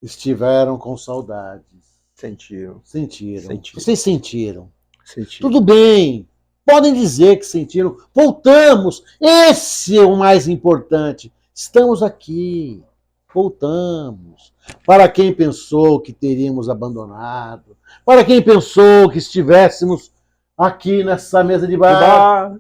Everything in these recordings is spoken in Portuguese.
estiveram com saudades. Sentiram. Sentiram. Vocês sentiram. Sentiram. Tudo bem. Podem dizer que sentiram. Voltamos. Esse é o mais importante. Estamos aqui. Voltamos. Para quem pensou que teríamos abandonado, para quem pensou que estivéssemos aqui nessa mesa de bar.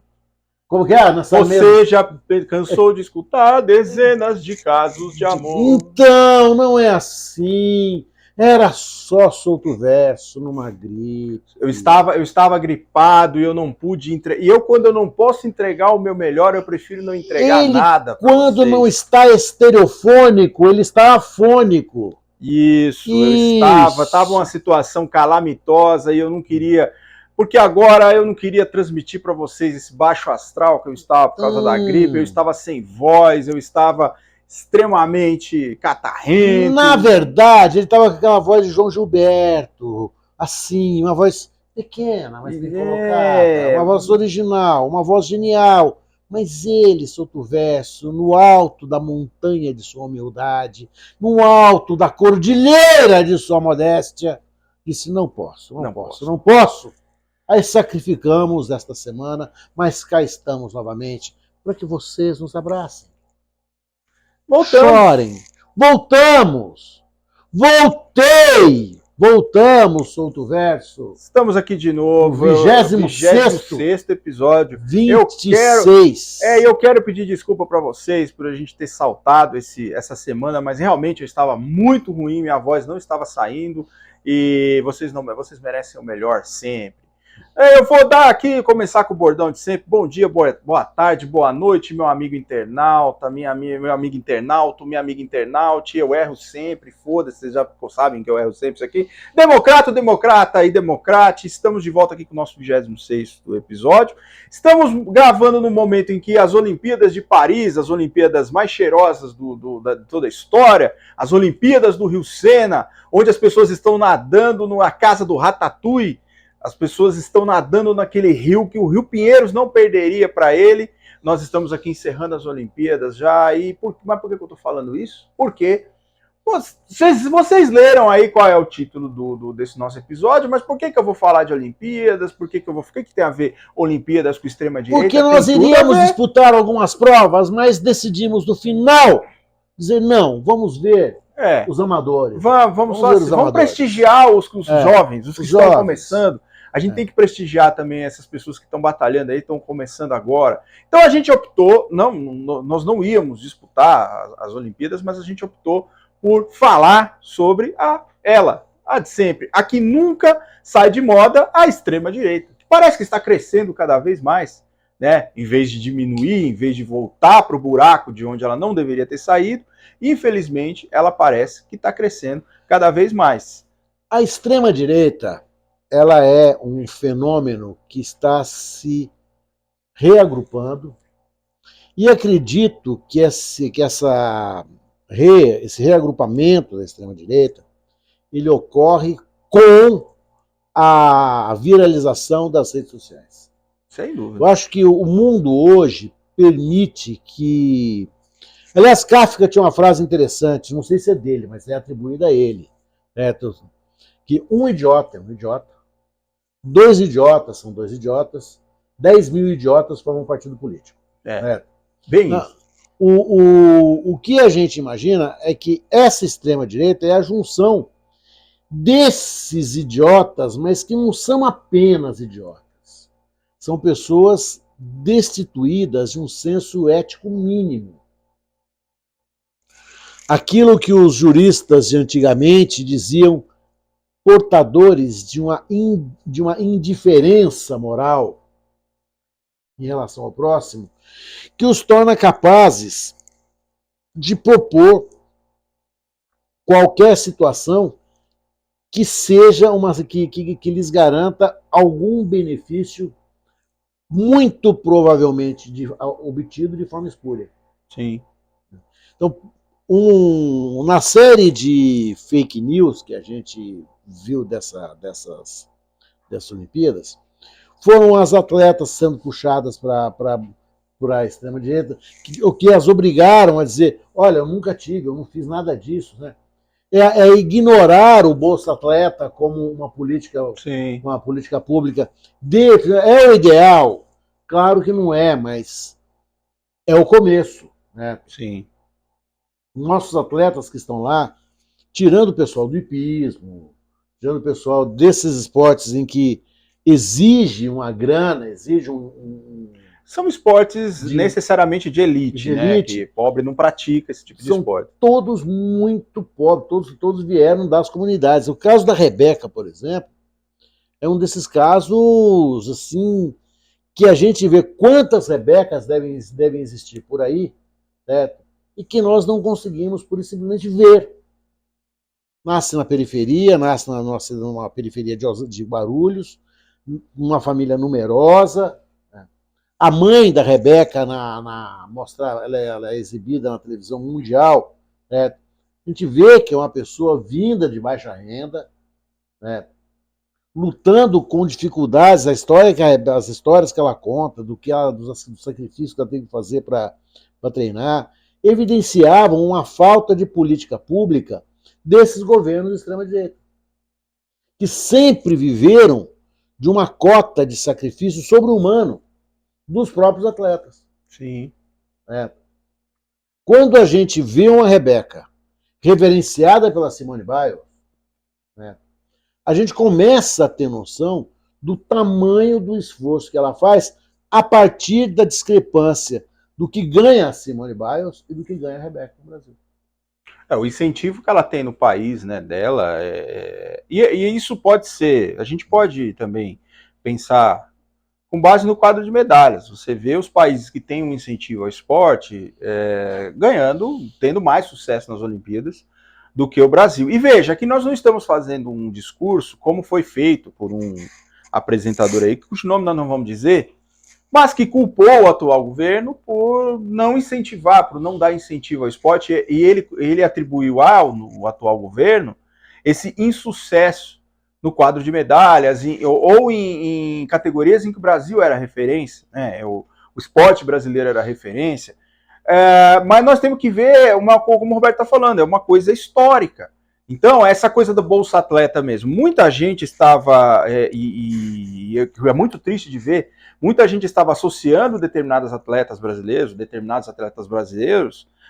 Como que é? Você já cansou de escutar dezenas de casos de amor. Então, não é assim. Era só solto verso, numa gripe. Eu estava gripado e eu não pude entregar. E quando eu não posso entregar o meu melhor, eu prefiro não entregar nada. Quando não está estereofônico, ele está afônico. Isso. Eu estava uma situação calamitosa e eu não queria. Porque agora eu não queria transmitir para vocês esse baixo astral que eu estava por causa da gripe, eu estava sem voz, eu estava extremamente catarrento. Na verdade, ele estava com aquela voz de João Gilberto, assim, uma voz pequena, mas bem colocada, uma voz original, uma voz genial. Mas ele, solto verso, no alto da montanha de sua humildade, no alto da cordilheira de sua modéstia, disse: não posso. Aí sacrificamos esta semana, mas cá estamos novamente para que vocês nos abracem. Chorem. Voltamos. Voltei. Voltamos, solto verso. Estamos aqui de novo. 26º episódio. 26. Eu quero pedir desculpa para vocês por a gente ter saltado essa semana, mas realmente eu estava muito ruim, minha voz não estava saindo e vocês merecem o melhor sempre. Eu vou começar com o bordão de sempre. Bom dia, boa tarde, boa noite, meu amigo internauta, meu amigo internauta, minha amiga internaute. Eu erro sempre, foda-se, vocês já sabem que eu erro sempre isso aqui. Democrata e democrate, estamos de volta aqui com o nosso 26º episódio. Estamos gravando no momento em que as Olimpíadas de Paris, as Olimpíadas mais cheirosas de toda a história, as Olimpíadas do Rio Sena, onde as pessoas estão nadando na casa do Ratatouille, as pessoas estão nadando naquele rio que o Rio Pinheiros não perderia para ele. Nós estamos aqui encerrando as Olimpíadas já. Mas por que eu estou falando isso? Porque vocês leram aí qual é o título desse nosso episódio, mas por que eu vou falar de Olimpíadas? Por que tem a ver Olimpíadas com extrema-direita? Porque nós iríamos disputar algumas provas, mas decidimos no final dizer não, vamos ver os amadores. Vamos prestigiar os jovens, os que estão começando. A gente tem que prestigiar também essas pessoas que estão batalhando aí, estão começando agora. Então a gente optou, nós não íamos disputar as Olimpíadas, mas a gente optou por falar sobre a de sempre, a que nunca sai de moda, a extrema-direita, que parece que está crescendo cada vez mais, né? Em vez de diminuir, em vez de voltar para o buraco de onde ela não deveria ter saído, infelizmente ela parece que está crescendo cada vez mais. A extrema-direita, ela é um fenômeno que está se reagrupando e acredito que esse reagrupamento da extrema-direita ele ocorre com a viralização das redes sociais. Sem dúvida. Eu acho que o mundo hoje permite que... Aliás, Kafka tinha uma frase interessante, não sei se é dele, mas é atribuída a ele. Que um idiota é um idiota, 2 idiotas são 2 idiotas, 10 mil idiotas formam um partido político. Bem isso. O que a gente imagina é que essa extrema-direita é a junção desses idiotas, mas que não são apenas idiotas. São pessoas destituídas de um senso ético mínimo. Aquilo que os juristas de antigamente diziam portadores de uma indiferença moral em relação ao próximo, que os torna capazes de propor qualquer situação que seja que lhes garanta algum benefício, muito provavelmente obtido de forma espúria. Sim. Então, na série de fake news que a gente viu dessas Olimpíadas, foram as atletas sendo puxadas para a extrema-direita, o que as obrigaram a dizer: olha, eu nunca tive, eu não fiz nada disso, né? é ignorar o Bolsa Atleta como uma política pública. É o ideal? Claro que não é, mas é o começo. Né? Sim. Nossos atletas que estão lá, tirando o pessoal do hipismo, tirando o pessoal desses esportes em que exige uma grana, exige São esportes necessariamente de elite, né? Que pobre não pratica esse tipo de esporte. Todos muito pobres, todos vieram das comunidades. O caso da Rebeca, por exemplo, é um desses casos assim que a gente vê quantas Rebecas devem existir por aí, certo? E que nós não conseguimos por simplesmente ver. Nasce na periferia, nasce numa periferia de Guarulhos, uma família numerosa. A mãe da Rebeca ela é exibida na televisão mundial. Né? A gente vê que é uma pessoa vinda de baixa renda, né? Lutando com dificuldades, as histórias que ela conta, dos sacrifícios que ela tem que fazer para treinar, evidenciavam uma falta de política pública desses governos de extrema-direita, que sempre viveram de uma cota de sacrifício sobre-humano dos próprios atletas. Sim. Quando a gente vê uma Rebeca reverenciada pela Simone Biles, a gente começa a ter noção do tamanho do esforço que ela faz a partir da discrepância do que ganha a Simone Biles e do que ganha a Rebeca no Brasil. O incentivo que ela tem no país, né, dela, e isso pode ser, a gente pode também pensar com base no quadro de medalhas. Você vê os países que têm um incentivo ao esporte tendo mais sucesso nas Olimpíadas do que o Brasil. E veja que nós não estamos fazendo um discurso como foi feito por um apresentador aí, cujo nome nós não vamos dizer, mas que culpou o atual governo por não incentivar, por não dar incentivo ao esporte, e ele atribuiu ao atual governo esse insucesso no quadro de medalhas, ou em categorias em que o Brasil era referência, né? O esporte brasileiro era referência, mas nós temos que ver, como o Roberto está falando, é uma coisa histórica. Então, essa coisa do Bolsa Atleta mesmo, muita gente estava, e é muito triste de ver, muita gente estava associando determinados atletas brasileiros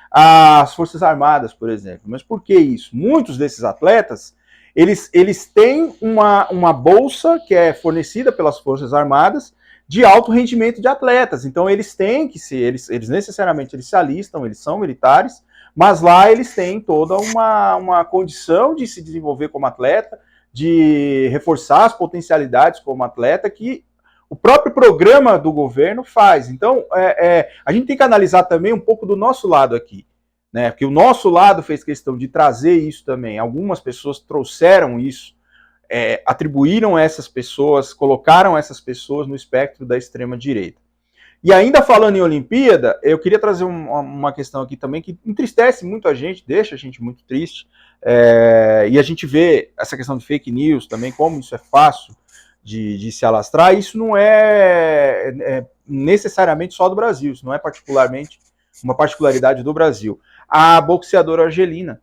às Forças Armadas, por exemplo. Mas por que isso? Muitos desses atletas, eles têm uma bolsa que é fornecida pelas Forças Armadas de alto rendimento de atletas. Então, eles têm que ser, eles necessariamente eles se alistam, eles são militares, mas lá eles têm toda uma condição de se desenvolver como atleta, de reforçar as potencialidades como atleta que o próprio programa do governo faz. Então, a gente tem que analisar também um pouco do nosso lado aqui, né? Porque o nosso lado fez questão de trazer isso também. Algumas pessoas trouxeram isso, atribuíram essas pessoas, colocaram essas pessoas no espectro da extrema-direita. E ainda falando em Olimpíada, eu queria trazer uma questão aqui também que entristece muito a gente, deixa a gente muito triste, e a gente vê essa questão de fake news também, como isso é fácil de se alastrar. Isso não é necessariamente só do Brasil, isso não é particularmente uma particularidade do Brasil. A boxeadora argelina,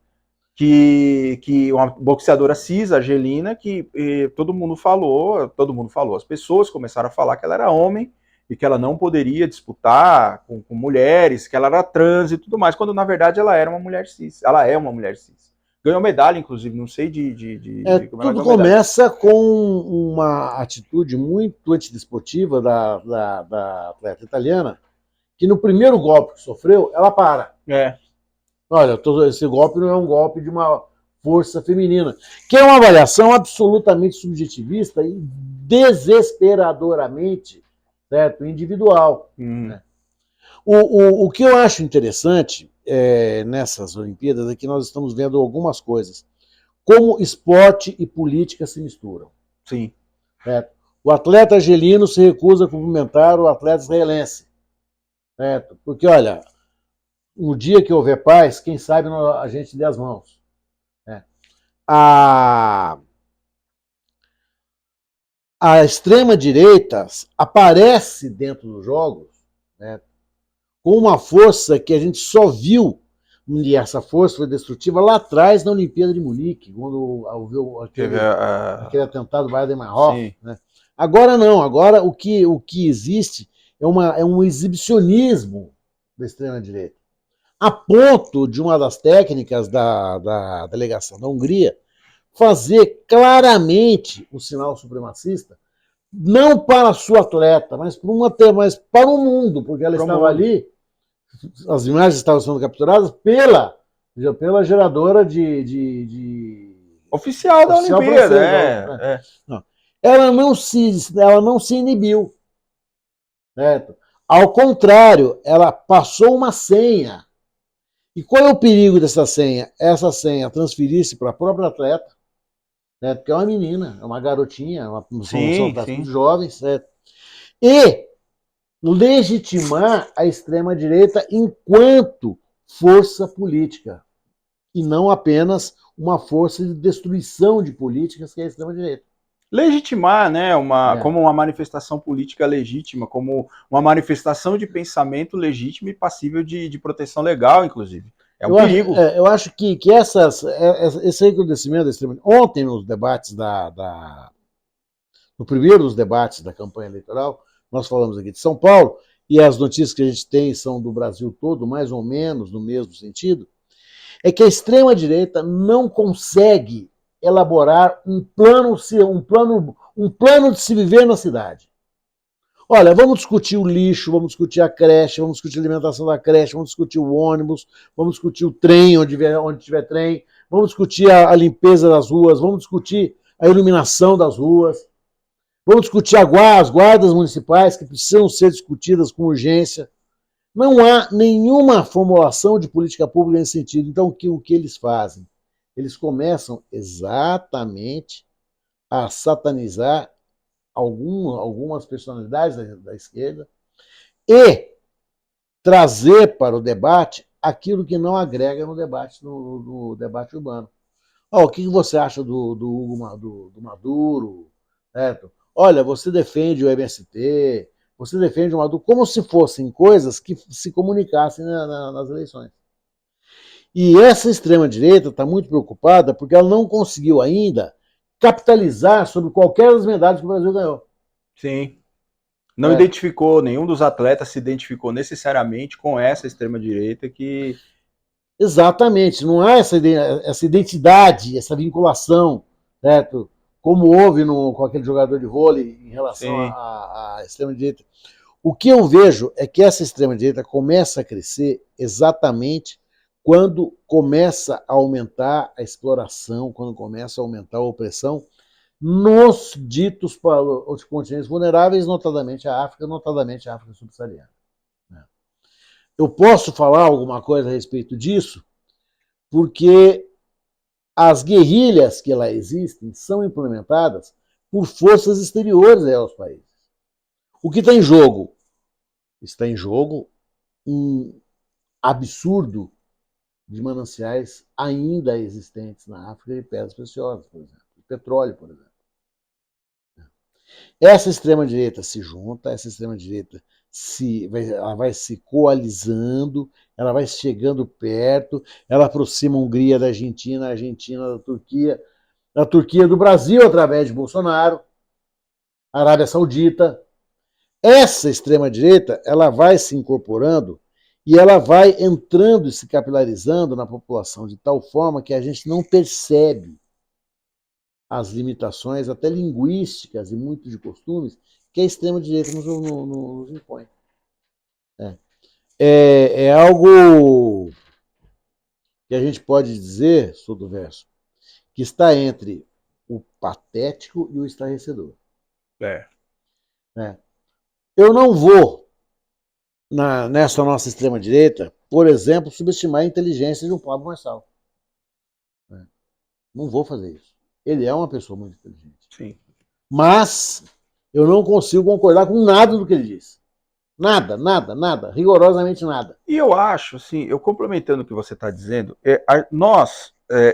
uma boxeadora cis argelina, que todo mundo falou, as pessoas começaram a falar que ela era homem, e que ela não poderia disputar com mulheres, que ela era trans e tudo mais, quando na verdade ela era uma mulher cis. Ela é uma mulher cis. Ganhou medalha, inclusive, não sei tudo começa com uma atitude muito antidesportiva da atleta italiana, que no primeiro golpe que sofreu, ela para. Olha, esse golpe não é um golpe de uma força feminina, que é uma avaliação absolutamente subjetivista e desesperadoramente, certo, individual. Né? O que eu acho interessante nessas Olimpíadas é que nós estamos vendo algumas coisas. Como esporte e política se misturam. Sim. Certo? O atleta argelino se recusa a cumprimentar o atleta israelense. Certo? Porque, olha, no dia que houver paz, quem sabe a gente dê as mãos. A extrema-direita aparece dentro dos jogos, né, com uma força que a gente só viu E essa força foi destrutiva lá atrás na Olimpíada de Munique, quando houve aquele atentado Baader-Meinhof. Né? Agora não, agora o que existe é um exibicionismo da extrema-direita. A ponto de uma das técnicas da delegação da Hungria fazer claramente o sinal supremacista, não para a sua atleta, mas para o mundo, porque ela estava ali, as imagens estavam sendo capturadas pela geradora oficial da Olimpíada. Ela não se inibiu. Certo? Ao contrário, ela passou uma senha. E qual é o perigo dessa senha? Essa senha transferir-se para a própria atleta, certo? Porque é uma menina, é uma garotinha, são jovens, certo? E legitimar a extrema-direita enquanto força política, e não apenas uma força de destruição de políticas que é a extrema-direita. Legitimar, né, como uma manifestação política legítima, como uma manifestação de pensamento legítimo e passível de proteção legal, inclusive. É um perigo. Eu acho que esse recrudescimento da extrema-direita, ontem nos debates no primeiro dos debates da campanha eleitoral, nós falamos aqui de São Paulo, e as notícias que a gente tem são do Brasil todo, mais ou menos no mesmo sentido, é que a extrema-direita não consegue elaborar um plano de se viver na cidade. Olha, vamos discutir o lixo, vamos discutir a creche, vamos discutir a alimentação da creche, vamos discutir o ônibus, vamos discutir o trem, onde tiver trem, vamos discutir a limpeza das ruas, vamos discutir a iluminação das ruas, vamos discutir as guardas municipais que precisam ser discutidas com urgência. Não há nenhuma formulação de política pública nesse sentido. Então, o que eles fazem? Eles começam exatamente a satanizar algumas personalidades da esquerda e trazer para o debate aquilo que não agrega no debate urbano. O que você acha do Maduro? Certo? Olha, você defende o MST, você defende o Maduro, como se fossem coisas que se comunicassem nas eleições. E essa extrema-direita está muito preocupada porque ela não conseguiu ainda capitalizar sobre qualquer das medalhas que o Brasil ganhou. Sim. Não identificou, nenhum dos atletas se identificou necessariamente com essa extrema-direita que... Exatamente, não há essa identidade, essa vinculação, certo? Como houve com aquele jogador de vôlei em relação à extrema-direita. O que eu vejo é que essa extrema-direita começa a crescer exatamente quando começa a aumentar a exploração, quando começa a aumentar a opressão nos ditos os continentes vulneráveis, notadamente a África subsaariana. Eu posso falar alguma coisa a respeito disso, porque as guerrilhas que lá existem são implementadas por forças exteriores aos países. O que está em jogo? Está em jogo um absurdo de mananciais ainda existentes na África de pedras preciosas, por exemplo, de petróleo, por exemplo. Essa extrema-direita se junta, essa extrema-direita ela vai se coalizando, ela vai chegando perto, ela aproxima a Hungria da Argentina, a Argentina da Turquia do Brasil através de Bolsonaro, a Arábia Saudita. Essa extrema-direita ela vai se incorporando e ela vai entrando e se capilarizando na população de tal forma que a gente não percebe as limitações, até linguísticas e muito de costumes, que a extrema-direita nos impõe. É algo que a gente pode dizer, Souto Verso, que está entre o patético e o estarrecedor. Eu não vou, nessa nossa extrema-direita, por exemplo, subestimar a inteligência de um Pablo Marçal. Não vou fazer isso. Ele é uma pessoa muito inteligente. Sim. Mas eu não consigo concordar com nada do que ele disse. Nada, rigorosamente nada. E eu acho, assim, eu complementando o que você está dizendo,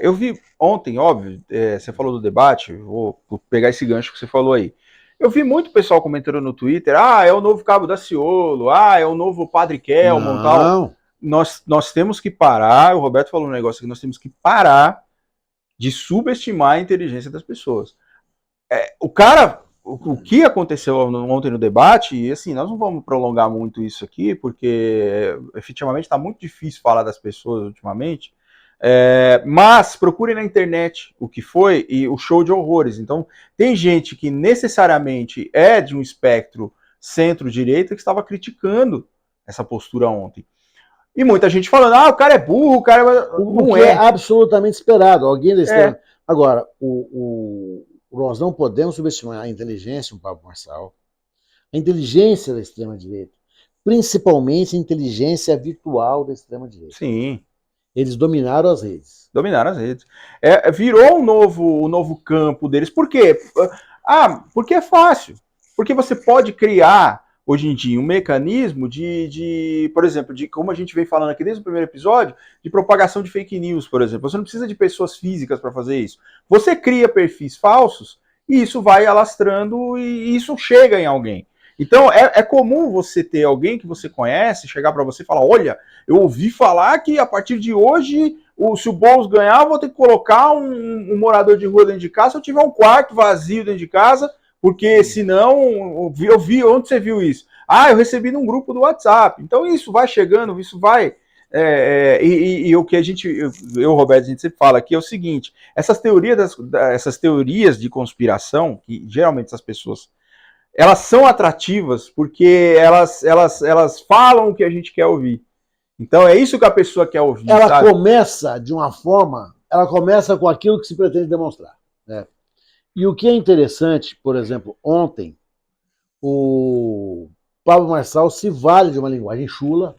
eu vi ontem, óbvio, você falou do debate, vou pegar esse gancho que você falou aí. Eu vi muito pessoal comentando no Twitter, é o novo Cabo Daciolo, é o novo Padre Kelmon e tal. nós temos que parar, o Roberto falou um negócio aqui, nós temos que parar de subestimar a inteligência das pessoas. O que aconteceu ontem no debate, e assim, nós não vamos prolongar muito isso aqui, porque efetivamente está muito difícil falar das pessoas ultimamente, mas procure na internet o que foi e o show de horrores. Então, tem gente que necessariamente é de um espectro centro-direita que estava criticando essa postura ontem. E muita gente falando, o cara é burro, o cara não é. Absolutamente esperado. Alguém da extrema... Agora, nós não podemos subestimar a inteligência, Pablo Marçal, a inteligência da extrema-direita, principalmente a inteligência virtual da extrema-direita. Sim. Eles dominaram as redes. Dominaram as redes. Virou um novo campo deles. Por quê? Porque é fácil. Porque você pode criar, hoje em dia, um mecanismo por exemplo, de como a gente vem falando aqui desde o primeiro episódio, de propagação de fake news, por exemplo. Você não precisa de pessoas físicas para fazer isso. Você cria perfis falsos e isso vai alastrando e isso chega em alguém. Então, é comum você ter alguém que você conhece, chegar para você e falar, olha, eu ouvi falar que a partir de hoje, se o Boulos ganhar, eu vou ter que colocar um morador de rua dentro de casa, se eu tiver um quarto vazio dentro de casa, porque senão, eu vi, onde você viu isso? Eu recebi num grupo do WhatsApp. Então, isso vai chegando, isso vai... E o que eu, Roberto, a gente sempre fala aqui é o seguinte, essas teorias de conspiração, que geralmente essas pessoas elas são atrativas porque elas falam o que a gente quer ouvir. Então é isso que a pessoa quer ouvir. Ela começa de uma forma, ela começa com aquilo que se pretende demonstrar. Né? E o que é interessante, por exemplo, ontem, o Pablo Marçal se vale de uma linguagem chula,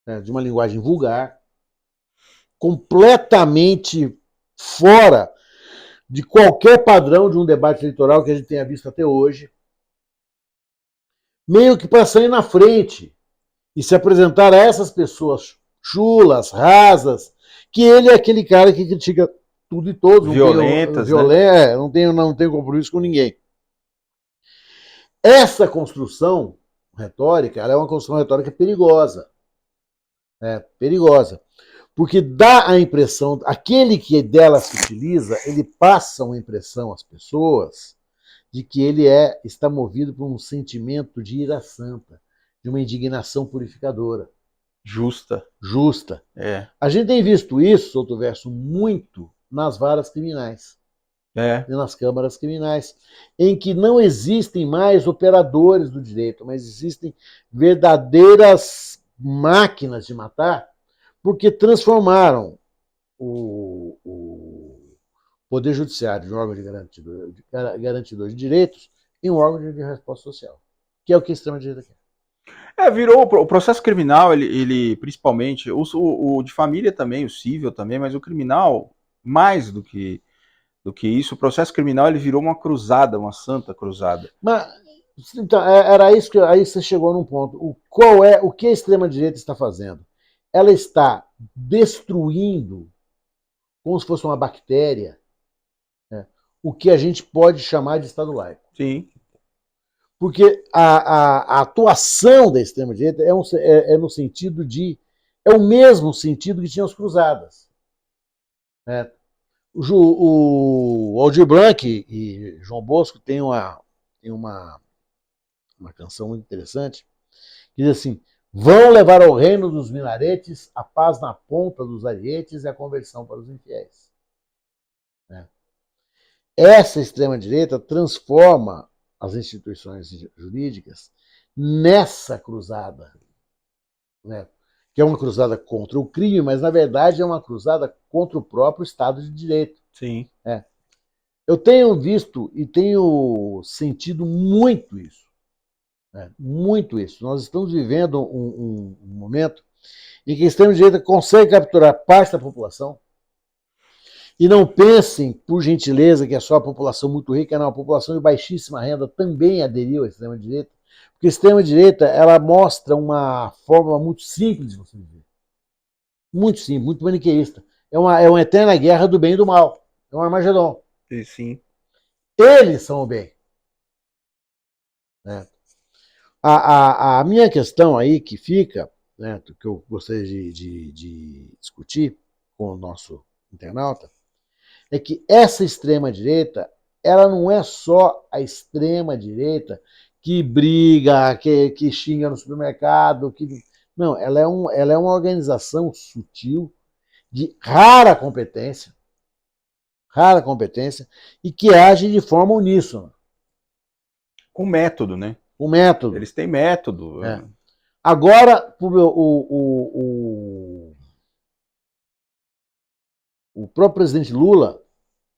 né, de uma linguagem vulgar, completamente fora de qualquer padrão de um debate eleitoral que a gente tenha visto até hoje, meio que para sair na frente e se apresentar a essas pessoas chulas, rasas, que ele é aquele cara que critica tudo e todos, violentas, né? não tem compromisso com ninguém. Essa construção retórica, ela é uma construção retórica perigosa. Perigosa. Porque dá a impressão, aquele que dela se utiliza, ele passa uma impressão às pessoas de que ele está movido por um sentimento de ira santa, de uma indignação purificadora. Justa. A gente tem visto isso, Souto Verso, muito nas varas criminais. E nas câmaras criminais, em que não existem mais operadores do direito, mas existem verdadeiras máquinas de matar, porque transformaram o Poder Judiciário de um órgão garantidor de direitos em um órgão de resposta social, que é o que a extrema-direita quer. Virou o processo criminal, ele principalmente, o de família também, o civil também, mas o criminal, mais do que isso, o processo criminal ele virou uma cruzada, uma santa cruzada. Mas, então, era isso que aí você chegou num ponto. O que a extrema-direita está fazendo? Ela está destruindo, como se fosse uma bactéria, né, o que a gente pode chamar de Estado laico. Sim. Porque a atuação da extrema-direita no sentido de... É o mesmo sentido que tinham as cruzadas. Né? O Aldir Blanc e João Bosco tem uma canção muito interessante que diz assim: vão levar ao reino dos minaretes a paz na ponta dos arietes e a conversão para os infiéis. Essa extrema-direita transforma as instituições jurídicas nessa cruzada, né? Que é uma cruzada contra o crime, mas na verdade é uma cruzada contra o próprio Estado de Direito. Sim. Eu tenho visto e tenho sentido muito isso. Muito isso. Nós estamos vivendo um momento em que a extrema-direita consegue capturar parte da população. E não pensem, por gentileza, que é só a população muito rica, não. A população de baixíssima renda também aderiu à extrema-direita, porque a extrema-direita ela mostra uma forma muito simples de você viver. Muito simples, muito maniqueísta. É uma eterna guerra do bem e do mal. É um Armagedon. Sim. Eles são o bem. A minha questão aí que fica né, que eu gostaria de discutir com o nosso internauta, é que essa extrema-direita, ela não é só a extrema-direita que briga, que xinga no supermercado, não, ela é uma organização sutil, de rara competência, e que age de forma uníssona. Com método, né? O método. Eles têm método. É. Agora, o próprio presidente Lula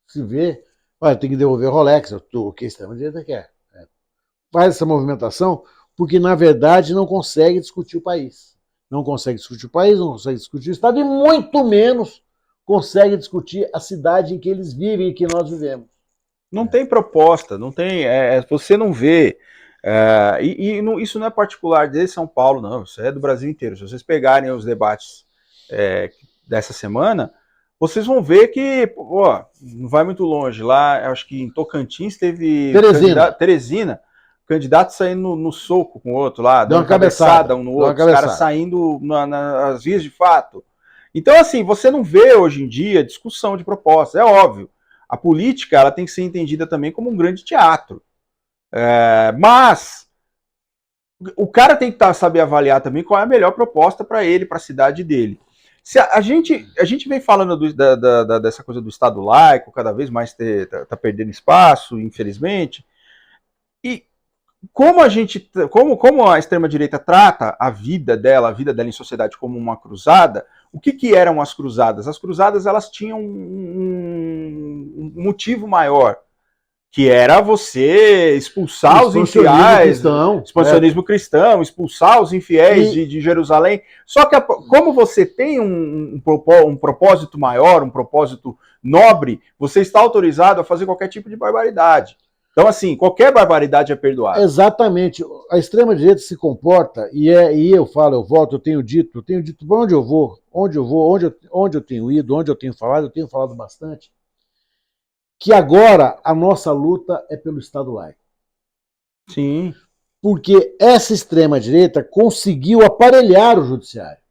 se vê, olha, tem que devolver o Rolex, o que a extrema-direita quer. Faz essa movimentação porque, na verdade, não consegue discutir o país. Não consegue discutir o país, não consegue discutir o Estado e muito menos consegue discutir a cidade em que eles vivem e que nós vivemos. Não tem proposta, não tem. Você não vê. Isso não é particular de São Paulo, não. Isso é do Brasil inteiro. Se vocês pegarem os debates dessa semana, vocês vão ver que não vai muito longe. Lá, acho que em Tocantins teve Teresina, candidato saindo no soco com o outro lá, dando uma cabeçada um no outro, os caras saindo nas vias de fato. Então, assim, você não vê hoje em dia discussão de propostas, é óbvio. A política ela tem que ser entendida também como um grande teatro. Mas o cara tem que saber avaliar também qual é a melhor proposta para ele, para a cidade dele. Se a gente vem falando dessa coisa do Estado laico, cada vez mais tá perdendo espaço, infelizmente. E como a extrema-direita trata a vida dela em sociedade como uma cruzada, o que eram as cruzadas? As cruzadas elas tinham um motivo maior, que era você expulsar os infiéis, expansionismo cristão, expulsar os infiéis de Jerusalém. Só que como você tem um propósito maior, um propósito nobre, você está autorizado a fazer qualquer tipo de barbaridade. Então, assim, qualquer barbaridade é perdoada. Exatamente. A extrema-direita se comporta, e eu falo, eu volto, eu tenho dito para onde eu vou, onde eu tenho ido, onde eu tenho falado bastante, que agora a nossa luta é pelo Estado laico. Sim. Porque essa extrema-direita conseguiu aparelhar o judiciário,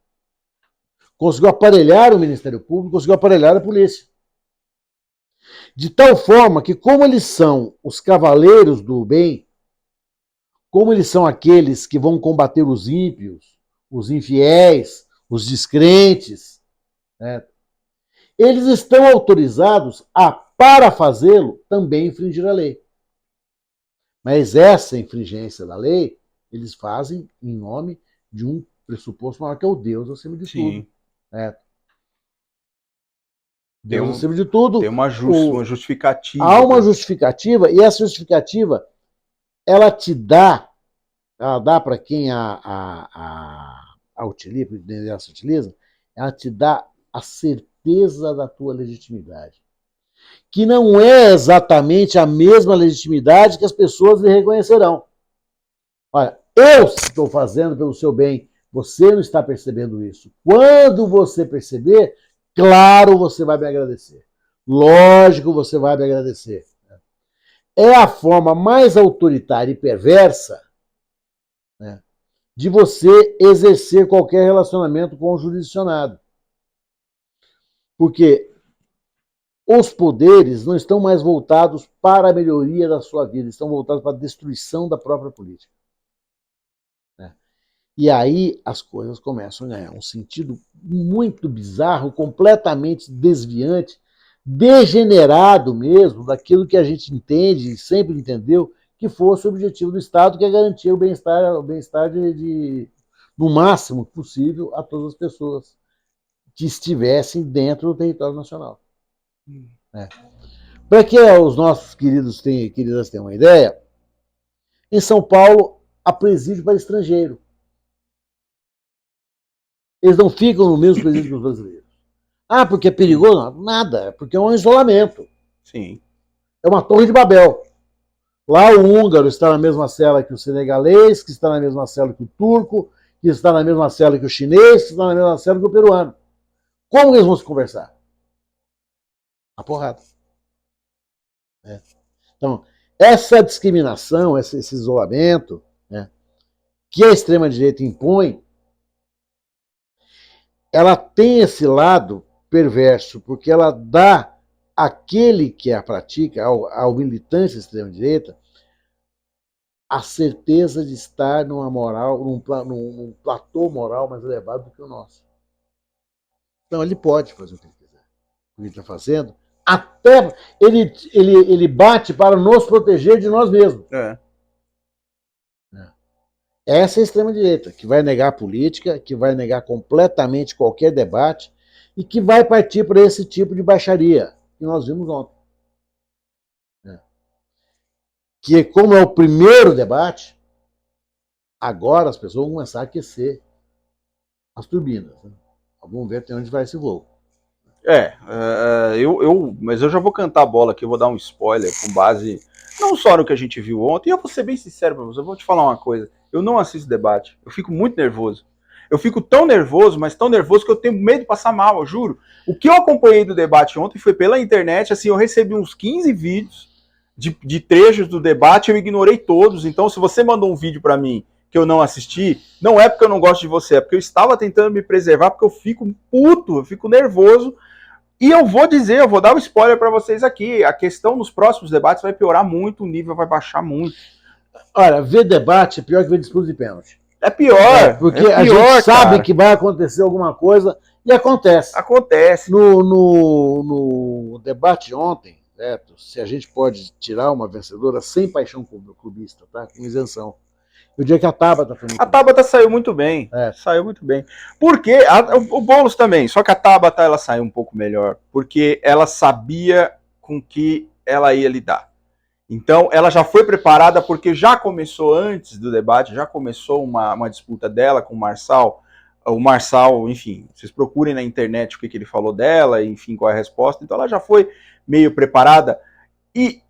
conseguiu aparelhar o Ministério Público, conseguiu aparelhar a polícia. De tal forma que, como eles são os cavaleiros do bem, como eles são aqueles que vão combater os ímpios, os infiéis, os descrentes, né, eles estão autorizados a, para fazê-lo, também infringir a lei. Mas essa infringência da lei, eles fazem em nome de um pressuposto maior, que é o Deus acima de tudo. Né? Deus acima de tudo. Tem uma justificativa. Há uma justificativa, e essa justificativa, ela dá para quem a utiliza, ela te dá a certeza da tua legitimidade. Que não é exatamente a mesma legitimidade que as pessoas lhe reconhecerão. Olha, eu estou fazendo pelo seu bem, você não está percebendo isso. Quando você perceber, claro, você vai me agradecer. Lógico, você vai me agradecer. É a forma mais autoritária e perversa, né, de você exercer qualquer relacionamento com o jurisdicionado. Porque os poderes não estão mais voltados para a melhoria da sua vida, estão voltados para a destruição da própria política. E aí as coisas começam a ganhar um sentido muito bizarro, completamente desviante, degenerado mesmo daquilo que a gente entende e sempre entendeu que fosse o objetivo do Estado, que é garantir o bem-estar no máximo possível a todas as pessoas que estivessem dentro do território nacional. Para que os nossos queridas tenham uma ideia, em São Paulo há presídio para estrangeiro. Eles não ficam no mesmo presídio que os brasileiros. Ah, porque é perigoso? Nada, é porque é um isolamento. Sim. É uma torre de Babel. Lá o húngaro está na mesma cela que o senegalês, que está na mesma cela que o turco, que está na mesma cela que o chinês, que está na mesma cela que o peruano. Como eles vão se conversar? A porrada. Então, essa discriminação, esse isolamento, né, que a extrema-direita impõe, ela tem esse lado perverso, porque ela dá àquele que a pratica, ao militante da extrema-direita, a certeza de estar numa moral, num platô moral mais elevado do que o nosso. Então ele pode fazer o que ele quiser, o que ele está fazendo, até ele bate para nos proteger de nós mesmos. Essa é a extrema-direita, que vai negar a política, que vai negar completamente qualquer debate e que vai partir para esse tipo de baixaria que nós vimos ontem. Que, como é o primeiro debate, agora as pessoas vão começar a aquecer as turbinas. Né? Vamos ver até onde vai esse voo. Mas eu já vou cantar a bola aqui, eu vou dar um spoiler com base não só no que a gente viu ontem, e eu vou ser bem sincero pra você, eu vou te falar uma coisa, eu não assisto debate, eu fico muito nervoso. Eu fico tão nervoso, mas tão nervoso que eu tenho medo de passar mal, eu juro. O que eu acompanhei do debate ontem foi pela internet, assim, eu recebi uns 15 vídeos de trechos do debate, eu ignorei todos, então se você mandou um vídeo pra mim que eu não assisti, não é porque eu não gosto de você, é porque eu estava tentando me preservar, porque eu fico puto, eu fico nervoso. E eu vou dar um spoiler para vocês aqui. A questão nos próximos debates vai piorar muito, o nível vai baixar muito. Olha, ver debate é pior que ver disputa de pênalti. É pior. Porque a gente sabe que vai acontecer alguma coisa e acontece. Acontece. No debate ontem, certo? Se a gente pode tirar uma vencedora sem paixão clubista, tá? Com isenção. Eu diria que a Tabata foi muito bem. A Tabata saiu muito bem. Saiu muito bem. Porque o Boulos também, só que a Tabata ela saiu um pouco melhor, porque ela sabia com que ela ia lidar. Então ela já foi preparada, porque já começou antes do debate, já começou uma disputa dela com o Marçal. O Marçal, enfim, vocês procurem na internet o que ele falou dela, enfim, qual é a resposta. Então ela já foi meio preparada. E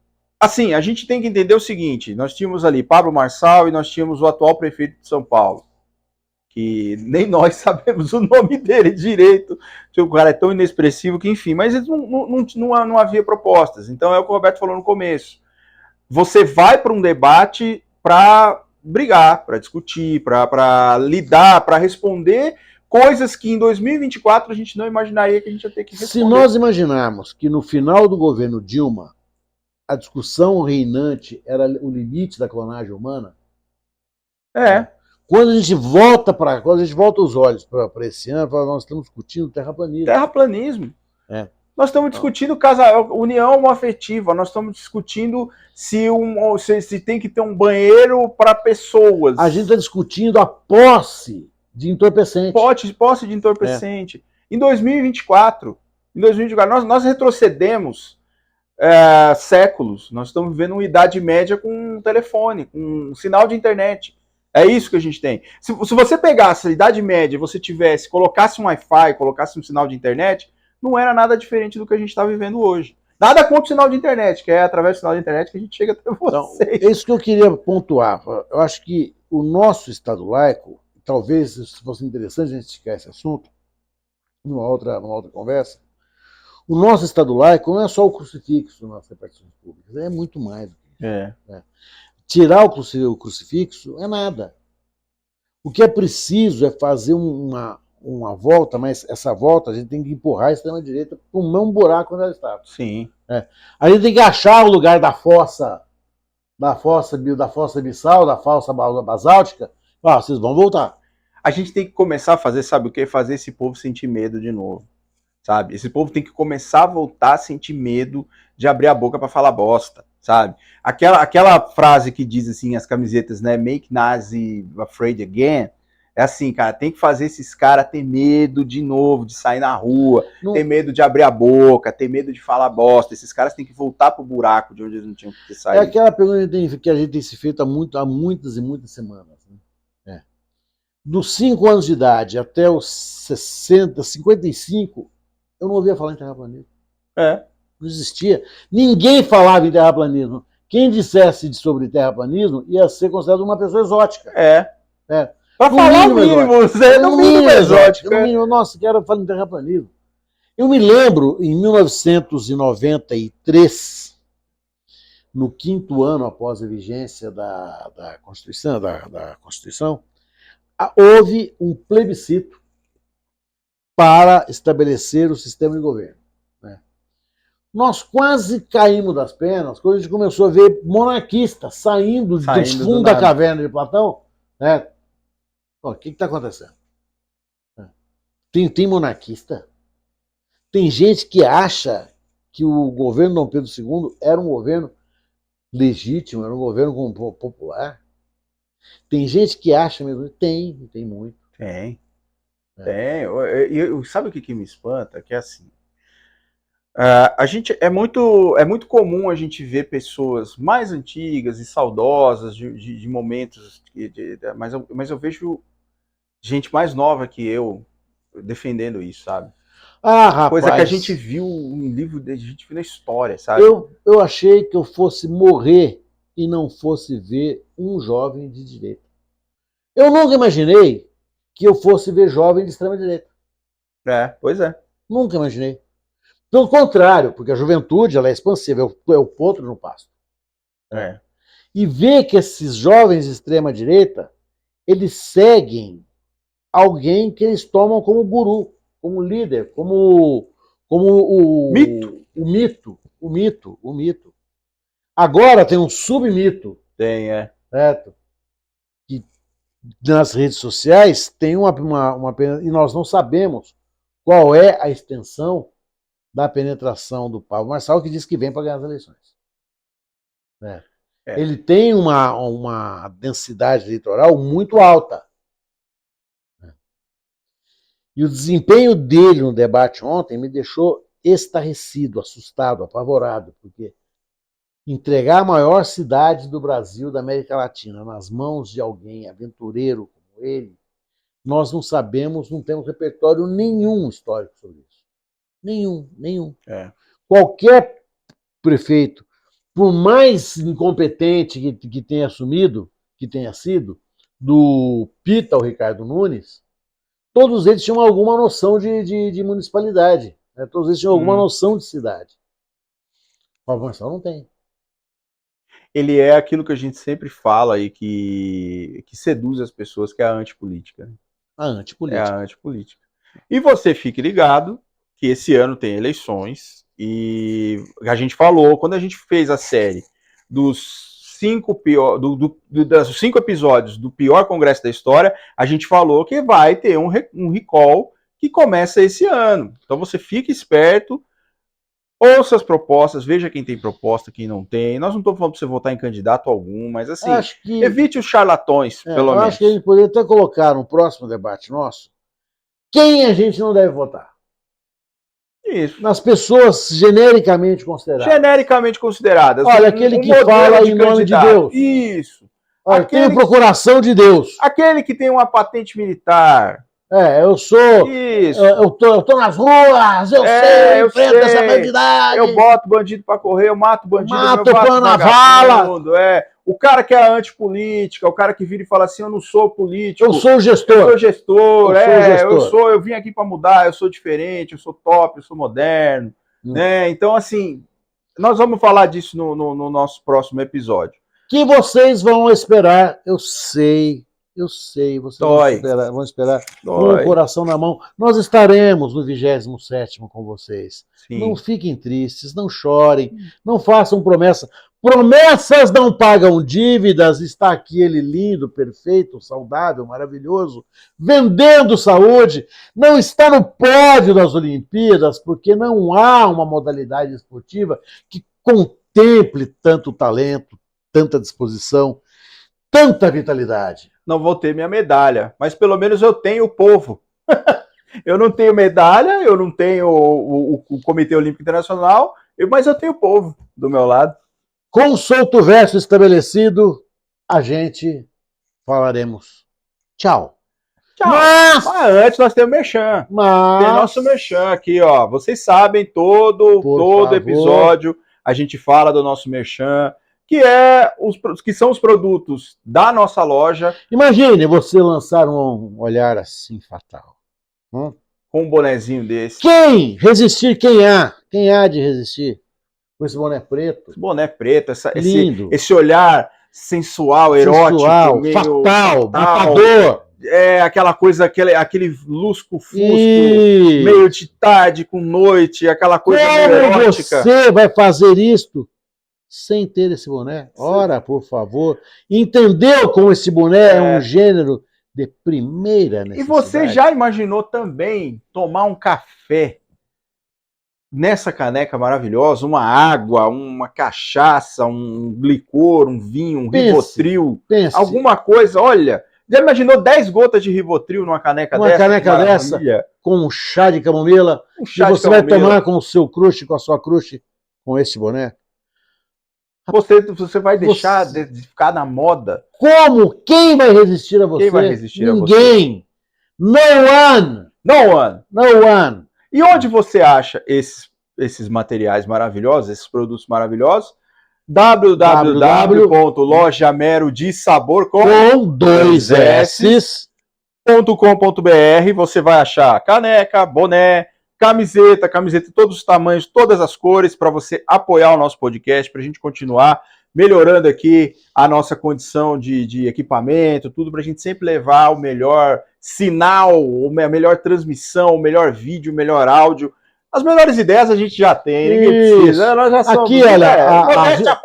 assim, a gente tem que entender o seguinte, nós tínhamos ali Pablo Marçal e nós tínhamos o atual prefeito de São Paulo, que nem nós sabemos o nome dele direito, o cara é tão inexpressivo que, enfim, mas não havia propostas. Então é o que o Roberto falou no começo. Você vai para um debate para brigar, para discutir, para lidar, para responder coisas que em 2024 a gente não imaginaria que a gente ia ter que responder. Se nós imaginarmos que no final do governo Dilma a discussão reinante era o limite da clonagem humana. Quando a gente volta os olhos para esse ano, nós estamos discutindo terraplanismo. Terraplanismo. Nós estamos discutindo união homoafetiva, nós estamos discutindo se tem que ter um banheiro para pessoas. A gente está discutindo a posse de entorpecente. Posse de entorpecente. Em 2024, nós retrocedemos séculos. Nós estamos vivendo uma idade média com um telefone, com um sinal de internet. É isso que a gente tem. Se você pegasse a idade média e você colocasse um Wi-Fi, colocasse um sinal de internet, não era nada diferente do que a gente está vivendo hoje. Nada contra o sinal de internet, que é através do sinal de internet que a gente chega até vocês. Então, é isso que eu queria pontuar. Eu acho que o nosso Estado laico, talvez se fosse interessante a gente esticar esse assunto, numa outra conversa, o nosso Estado laico não é só o crucifixo nas repartições públicas, é muito mais do que isso. Tirar o crucifixo é nada. O que é preciso é fazer uma volta, mas essa volta a gente tem que empurrar a extrema-direita para o mesmo buraco onde ela estava. Sim. A gente tem que achar o lugar da fossa abissal, da fossa basáltica. Vocês vão voltar. A gente tem que começar a fazer, sabe o que? Fazer esse povo sentir medo de novo. Sabe? Esse povo tem que começar a voltar a sentir medo de abrir a boca para falar bosta, sabe? Aquela frase que diz assim, as camisetas, né? Make Nazi afraid again. É assim, cara, tem que fazer esses caras ter medo de novo, de sair na rua, ter medo de abrir a boca, ter medo de falar bosta. Esses caras têm que voltar pro buraco de onde eles não tinham que sair. É aquela pergunta que a gente tem se feito há muitas e muitas semanas. Né? Dos 5 anos de idade até os 60, 55, eu não ouvia falar em terraplanismo. Não existia. Ninguém falava em terraplanismo. Quem dissesse sobre terraplanismo ia ser considerado uma pessoa exótica. Para falar o mínimo, no mínimo exótico. Nossa, quero falar em terraplanismo. Eu me lembro, em 1993, no 5º ano após a vigência da Constituição, houve um plebiscito para estabelecer o sistema de governo. Né? Nós quase caímos das penas quando a gente começou a ver monarquistas saindo do fundo da caverna de Platão. Né? O que está acontecendo? Tem monarquista? Tem gente que acha que o governo Dom Pedro II era um governo legítimo, era um governo popular. Tem gente que acha mesmo. Tem muito. Tem. Sabe o que me espanta? Que é assim. A gente é muito comum a gente ver pessoas mais antigas e saudosas de momentos, mas eu vejo gente mais nova que eu defendendo isso, sabe? Rapaz, coisa que a gente viu em livro, a gente viu na história, sabe? Eu achei que eu fosse morrer e não fosse ver um jovem de direita. Eu nunca imaginei que eu fosse ver jovem de extrema direita. Pois é. Nunca imaginei. Pelo contrário, porque a juventude ela é expansiva, é o potro no pasto. E ver que esses jovens de extrema direita, eles seguem alguém que eles tomam como guru, como líder, como o mito. Agora tem um submito. Certo? Que nas redes sociais tem uma e nós não sabemos qual é a extensão da penetração do Pablo Marçal, que diz que vem para ganhar as eleições. Ele tem uma densidade eleitoral muito alta. E o desempenho dele no debate ontem me deixou estarrecido, assustado, apavorado, porque entregar a maior cidade do Brasil, da América Latina, nas mãos de alguém aventureiro como ele, nós não sabemos, não temos repertório nenhum histórico sobre isso. Nenhum. Qualquer prefeito, por mais incompetente que tenha assumido, que tenha sido, do Pita ao Ricardo Nunes, todos eles tinham alguma noção de municipalidade. Né? Todos eles tinham alguma noção de cidade. O Pablo Marçal não tem. Ele é aquilo que a gente sempre fala e que seduz as pessoas, que é a antipolítica. A antipolítica. E você fique ligado que esse ano tem eleições e a gente falou, quando a gente fez a série dos 5 episódios do pior congresso da história, a gente falou que vai ter um recall que começa esse ano. Então você fique esperto, ouça as propostas, veja quem tem proposta, quem não tem. Nós não estamos falando para você votar em candidato algum, mas assim, evite os charlatões, pelo menos. Eu acho que a gente poderia até colocar no próximo debate nosso quem a gente não deve votar. Isso. Nas pessoas genericamente consideradas. Olha, aquele que fala em nome de Deus. Isso. Olha, tem procuração de Deus. Aquele que tem uma patente militar. Eu sou. Isso. Eu tô nas ruas, eu enfrento essa bandidagem. Eu boto bandido pra correr, eu mato bandido. Mato pano na vala. O cara que é antipolítica, o cara que vira e fala assim, eu não sou político. Eu sou gestor. Eu vim aqui pra mudar, eu sou diferente, eu sou top, eu sou moderno. Né? Então, assim, nós vamos falar disso no nosso próximo episódio. Que vocês vão esperar, eu sei, vocês vão esperar com o coração na mão. Nós estaremos no 27º com vocês. Sim. Não fiquem tristes, não chorem, não façam promessa. Promessas não pagam dívidas. Está aqui ele lindo, perfeito, saudável, maravilhoso, vendendo saúde. Não está no pódio das Olimpíadas, porque não há uma modalidade esportiva que contemple tanto talento, tanta disposição, tanta vitalidade. Não vou ter minha medalha, mas pelo menos eu tenho o povo. Eu não tenho medalha, eu não tenho o Comitê Olímpico Internacional, mas eu tenho o povo do meu lado. Com o solto verso estabelecido, a gente falaremos. Tchau. Mas antes nós temos o merchan. Tem nosso merchan aqui, ó. Vocês sabem, todo episódio a gente fala do nosso merchan, que são os produtos da nossa loja. Imagine você lançar um olhar assim fatal. Com um bonezinho desse. Quem resistir? Quem há? Quem há de resistir? Com esse boné preto. Esse boné preto, esse olhar sensual, erótico, fatal, matador. aquela coisa, aquele lusco-fusco, E meio de tarde com noite, aquela coisa meio como erótica. você vai fazer isto sem ter esse boné? Ora, por favor. Entendeu como esse boné é um gênero de primeira E necessidade? você já imaginou também tomar um café nessa caneca maravilhosa, uma água, uma cachaça, um licor, um vinho, um Rivotril, Pense. alguma coisa, olha, já imaginou 10 gotas de Rivotril numa caneca Uma dessa? caneca dessa, com um chá de camomila, Um chá e de você vai camomila. tomar com o seu crush, com a sua crush, com esse boné? Você vai deixar de ficar na moda? Como? Quem vai resistir a você? Quem vai resistir a você? Ninguém. No one. No one. No one. E onde você acha esses materiais maravilhosos, esses produtos maravilhosos? www.lojamerodesabor.com.br. Você vai achar caneca, boné, camiseta de todos os tamanhos, todas as cores, para você apoiar o nosso podcast, para a gente continuar melhorando aqui a nossa condição de equipamento, tudo para a gente sempre levar o melhor sinal, a melhor transmissão, o melhor vídeo, o melhor áudio. As melhores ideias a gente já tem, ninguém precisa. Nós já somos, aqui, olha, modéstia,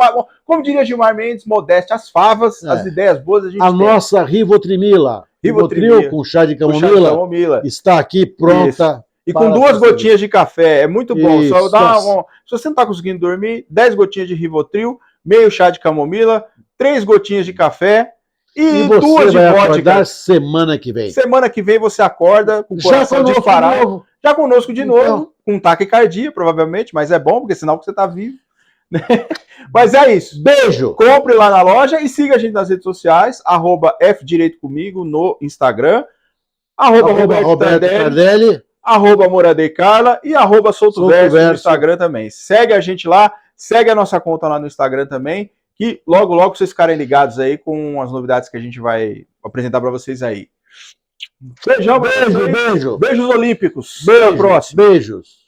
como diria Gilmar Mendes, modéstia às favas, as ideias boas a gente tem. A nossa Rivotrimila, Rivotril com chá de camomila, está aqui pronta. Isso. E com 2 gotinhas de café, é muito bom. Isso. Só dá se você não está conseguindo dormir, 10 gotinhas de Rivotril, meio chá de camomila, 3 gotinhas de café e 2 de vodka. Semana que vem. Semana que vem você acorda com o coração disparado. Já conosco de novo, com taquicardia, provavelmente, mas é bom, porque é sinal que você está vivo. Mas é isso. Beijo! Compre lá na loja e siga a gente nas redes sociais, @FDireitoComigo no Instagram, Roberto Tardelli, @Moradeicarla e @SoltoVerso no Instagram também. Segue a gente lá, segue a nossa conta lá no Instagram também, que logo, logo vocês ficarem ligados aí com as novidades que a gente vai apresentar para vocês aí. Beijão, beijo. Beijos olímpicos. Até a próxima. Beijos.